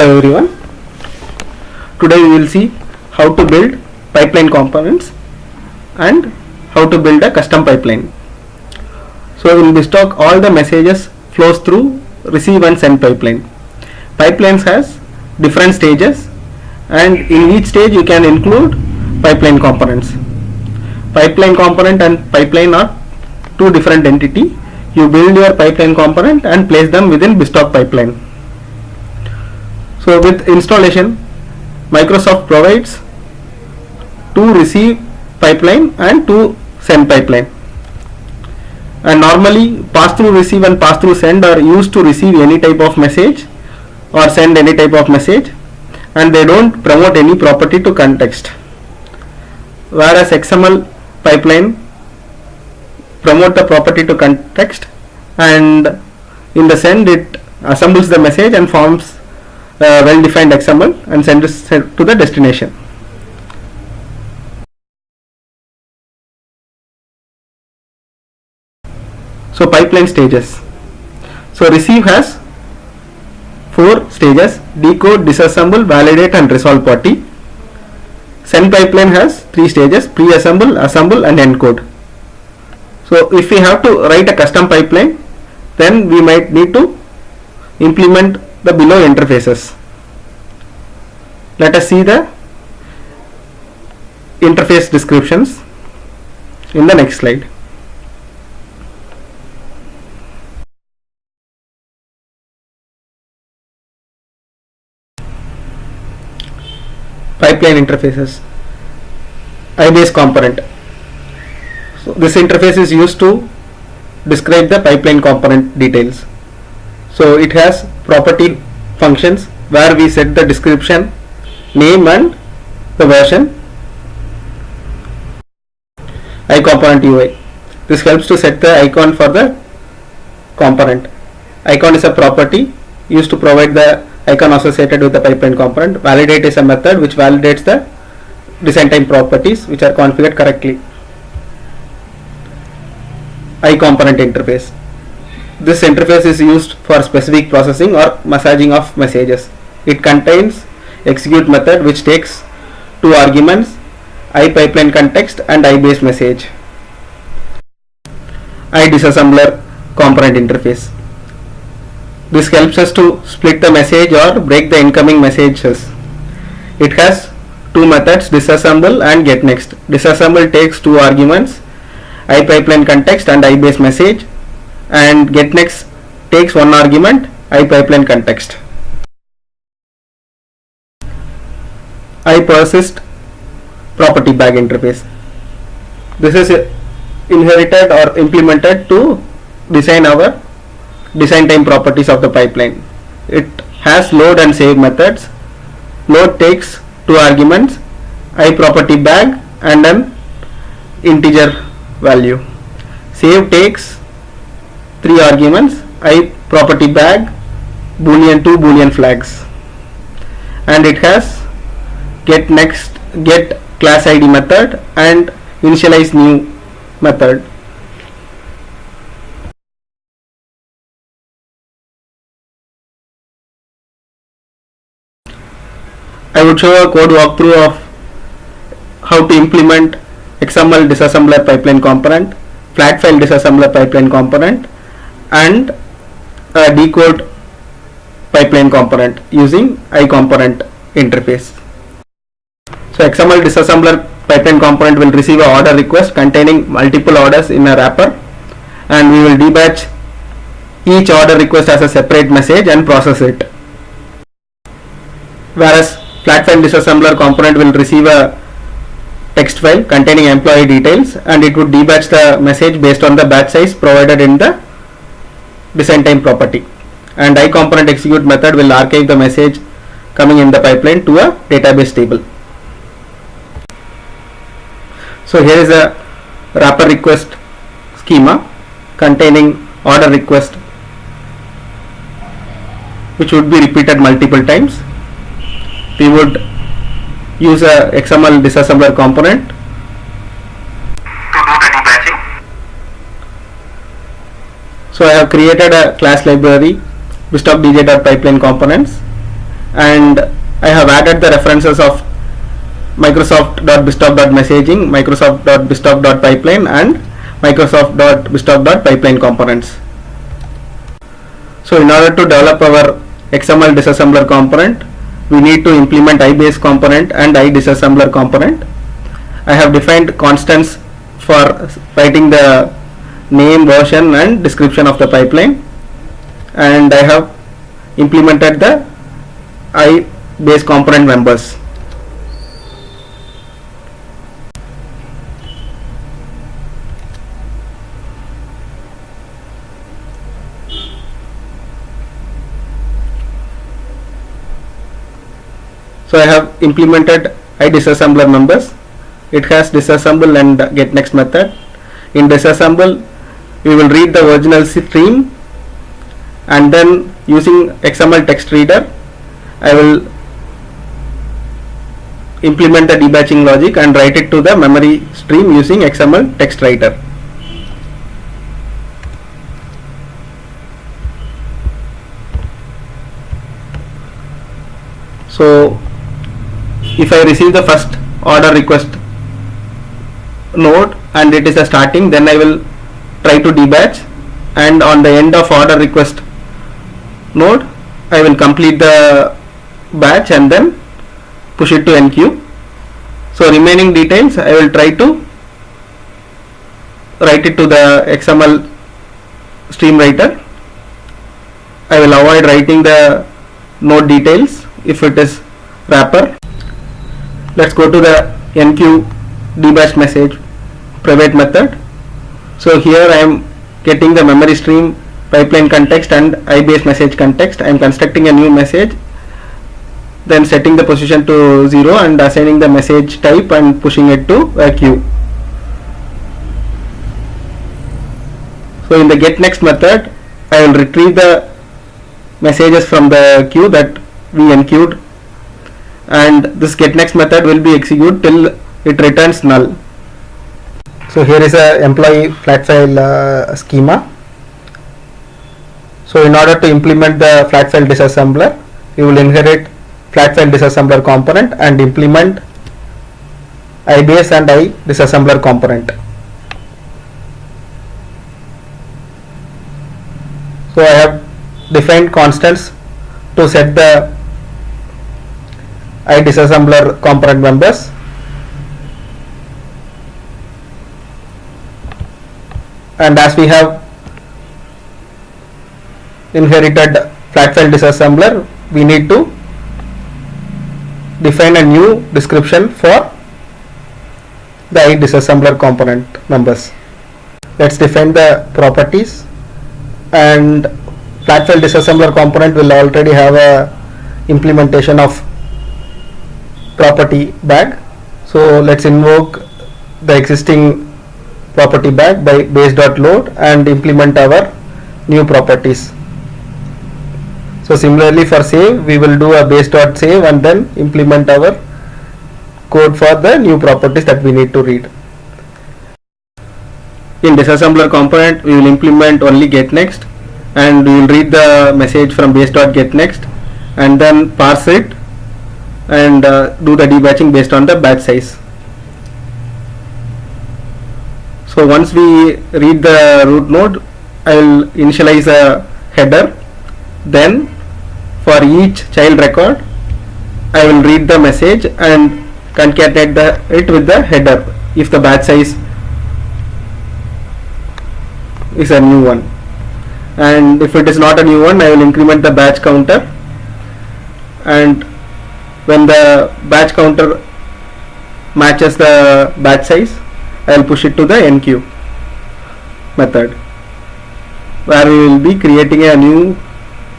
Hello everyone. Today we will see how to build pipeline components and how to build a custom pipeline. So in BizTalk all the messages flows through receive and send pipeline. Pipelines has different stages and in each stage you can include pipeline components. Pipeline component and pipeline are two different entity. You build your pipeline component and place them within BizTalk pipeline. So with installation, Microsoft provides two receive pipeline and two send pipeline. And normally pass-through receive and pass-through send are used to receive any type of message or send any type of message, and they don't promote any property to context. Whereas XML pipeline promote the property to context, and in the send it assembles the message and forms well-defined XML and sends it to the destination. So pipeline stages. So receive has 4 stages: decode, disassemble, validate and resolve party. Send pipeline has 3 stages: pre-assemble, assemble and encode. So if we have to write a custom pipeline, then we might need to implement the below interfaces. Let us see the interface descriptions in the next slide. Pipeline interfaces. IBase component. So this interface is used to describe the pipeline component details. So it has property functions where we set the description, name and the version. iComponent UI. This helps to set the icon for the component. Icon is a property used to provide the icon associated with the pipeline component. Validate is a method which validates the design time properties which are configured correctly. iComponent interface. This interface is used for specific processing or massaging of messages. It contains execute method which takes 2 arguments, iPipeline context and iBase message. iDisassembler component interface. This helps us to split the message or break the incoming messages. It has 2 methods, disassemble and getNext. Disassemble takes 2 arguments, iPipeline context and iBase message, and getNext takes 1 argument, iPipeline context. iPersist property bag interface. This is inherited or implemented to design our design time properties of the pipeline. It has load and save methods. Load takes 2 arguments, iProperty bag and an integer value. Save takes 3 arguments, iProperty bag, boolean, 2 boolean flags, and it has get class id method and initialize new method. I would show a code walkthrough of how to implement XML disassembler pipeline component, flat file disassembler pipeline component and a decode pipeline component using iComponent interface. So XML disassembler pipeline component will receive a order request containing multiple orders in a wrapper, and we will debatch each order request as a separate message and process it. Whereas flat file disassembler component will receive a text file containing employee details, and it would debatch the message based on the batch size provided in the design time property, and iComponent execute method will archive the message coming in the pipeline to a database table. So here is a wrapper request schema containing order request which would be repeated multiple times. We would use a XML disassembler component to do the debatching. So I have created a class library BizTalk dj.pipeline components, and I have added the references of Microsoft.BizTalk.messaging, Microsoft.BizTalk.pipeline and Microsoft.BizTalk.pipeline components. So in order to develop our XML disassembler component, we need to implement iBase component and iDisassembler component. I have defined constants for writing the name, version and description of the pipeline, and I have implemented the iBase component members. So I have implemented iDisassembler members. It has disassemble and get next method. In disassemble, we will read the original stream, and then using XML text reader, I will implement the debatching logic and write it to the memory stream using XML text writer. So if I receive the first order request node and it is a starting, then I will try to debatch, and on the end of order request node I will complete the batch and then push it to enqueue. So remaining details I will try to write it to the XML stream writer. I will avoid writing the node details if it is wrapper. Let's go to the enqueue debatch message private method. So here I am getting the memory stream, pipeline context and iBase message context. I am constructing a new message, then setting the position to 0 and assigning the message type and pushing it to a queue. So in the get next method, I will retrieve the messages from the queue that we enqueued, and this get next method will be executed till it returns null. So here is a employee flat file schema. So in order to implement the flat file disassembler, we will inherit flat file disassembler component and implement iBase and iDisassembler component. So I have defined constants to set the iDisassembler component members. And as we have inherited flat file disassembler, we need to define a new description for the iDisassembler component members. Let's define the properties, and flat file disassembler component will already have a implementation of property bag. So let's invoke the existing property bag by base.load and implement our new properties. So similarly for save, we will do a base.save and then implement our code for the new properties that we need to read. In disassembler component, we will implement only getNext, and we will read the message from base.getNext and then parse it and do the debatching based on the batch size. So once we read the root node, I will initialize a header. Then for each child record, I will read the message and concatenate it with the header if the batch size is a new one, and if it is not a new one, I will increment the batch counter, and when the batch counter matches the batch size, I will push it to the enqueue method, where we will be creating a new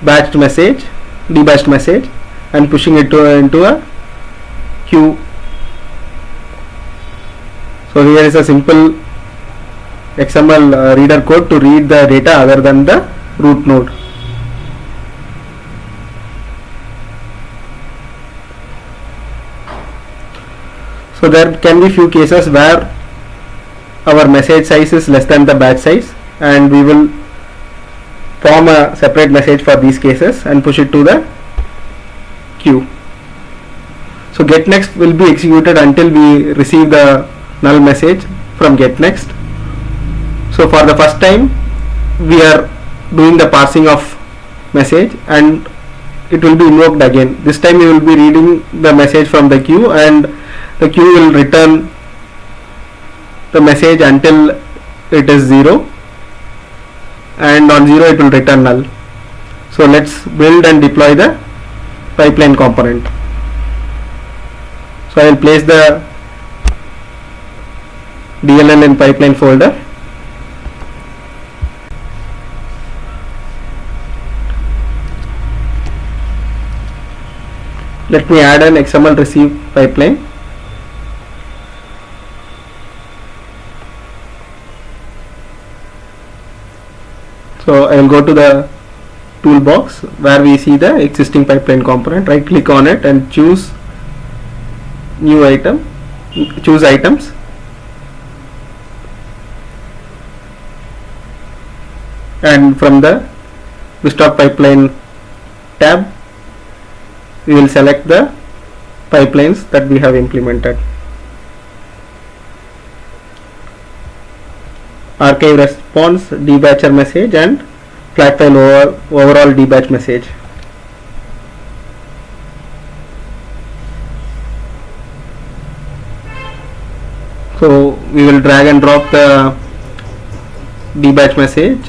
batched message, debatched message, and pushing it into a queue. So here is a simple XML reader code to read the data other than the root node. So there can be few cases where our message size is less than the batch size, and we will form a separate message for these cases and push it to the queue. So getNext will be executed until we receive the null message from getNext. So for the first time we are doing the parsing of message, and it will be invoked again. This time you will be reading the message from the queue, and the queue will return the message until it is 0, and on 0 it will return null. So let's build and deploy the pipeline component. So I will place the DLL in pipeline folder. Let me add an XML receive pipeline. So I will go to the toolbox where we see the existing pipeline component, right click on it and choose new item, choose items, and from the BizTalk pipeline tab we will select the pipelines that we have implemented. Archive response, debatcher message, and flat file overall debatch message. So we will drag and drop the debatch message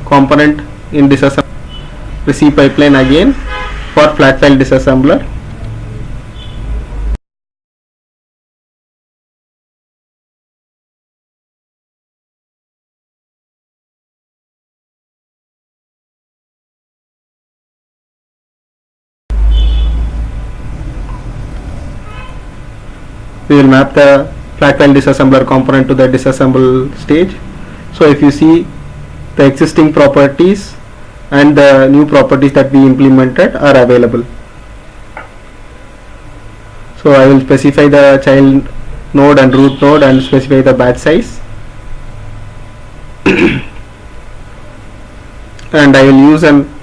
component in disassembler, receive pipeline again for flat file disassembler. We will map the flat file disassembler component to the disassemble stage. So if you see, the existing properties and the new properties that we implemented are available. So I will specify the child node and root node and specify the batch size. And I will use an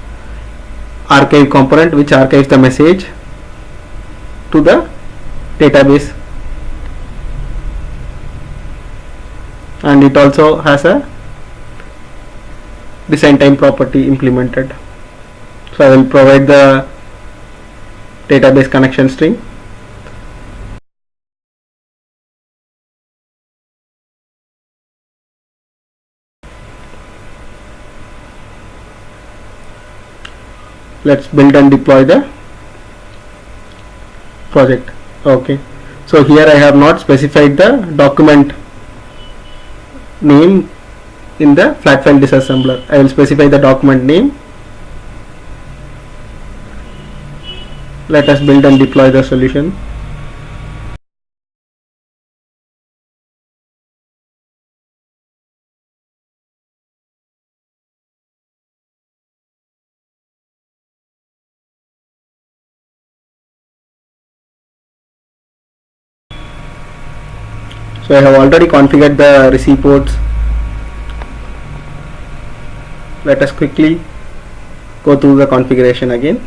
archive component which archives the message to the database, and it also has a design time property implemented. So I will provide the database connection string. Let's build and deploy the project. Okay, so here I have not specified the document name in the flat file disassembler. I will specify the document name. Let us build and deploy the solution. So I have already configured the receive ports. Let us quickly go through the configuration again.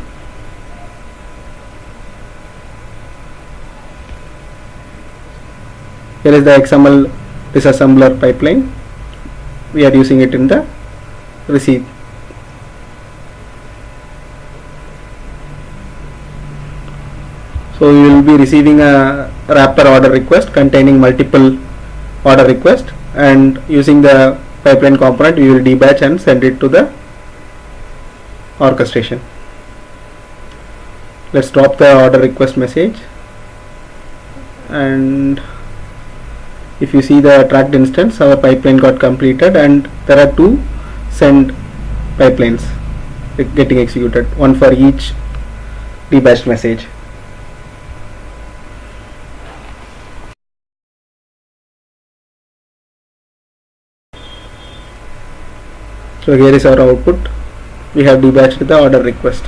Here is the XML disassembler pipeline. We are using it in the receive. So we will be receiving a wrapper order request containing multiple order requests, and using the pipeline component we will debatch and send it to the orchestration. Let's drop the order request message, and if you see the tracked instance, our pipeline got completed, and there are two send pipelines getting executed, one for each debatched message. So here is our output. We have debatched the order request.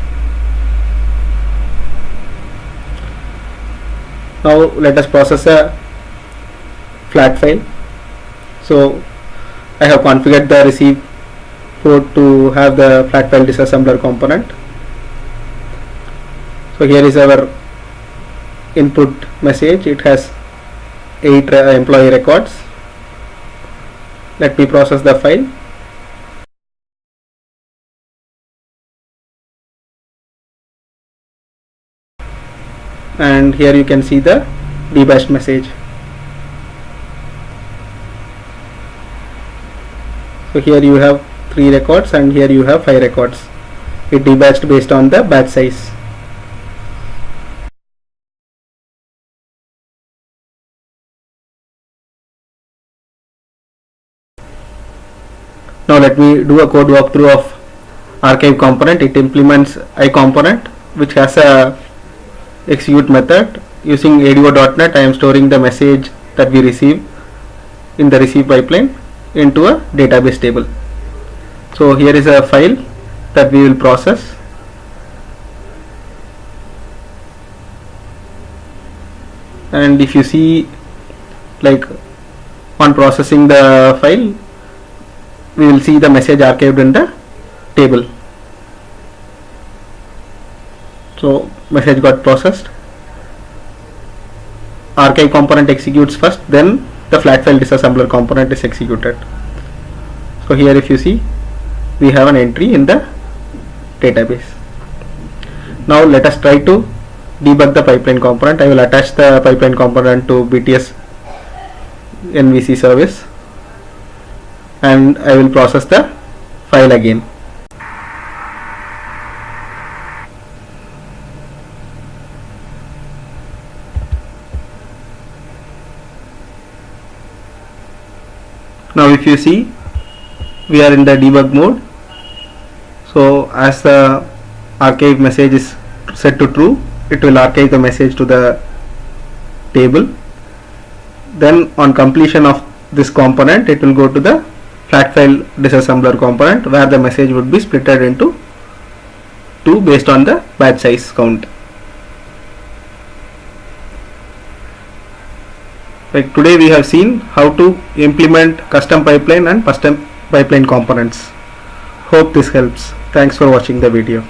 Now let us process a flat file. So I have configured the receive port to have the flat file disassembler component. So here is our input message. It has 8 employee records. Let me process the file. And here you can see the debashed message. So here you have 3 records and here you have 5 records. It debashed based on the batch size. Now let me do a code walkthrough of archive component. It implements iComponent, which has a execute method. Using ADO.NET, I am storing the message that we receive in the receive pipeline into a database table. So here is a file that we will process. And if you see, like on processing the file, we will see the message archived in the table. So message got processed. Archive component executes first, then the flat file disassembler component is executed. So here if you see, we have an entry in the database. Now let us try to debug the pipeline component. I will attach the pipeline component to BTS NVC service, and I will process the file again. Now if you see, we are in the debug mode. So as the archive message is set to true, it will archive the message to the table. Then on completion of this component, it will go to the flat file disassembler component, where the message would be splitted into 2 based on the batch size count. Like today we have seen how to implement custom pipeline and custom pipeline components. Hope this helps. Thanks for watching the video.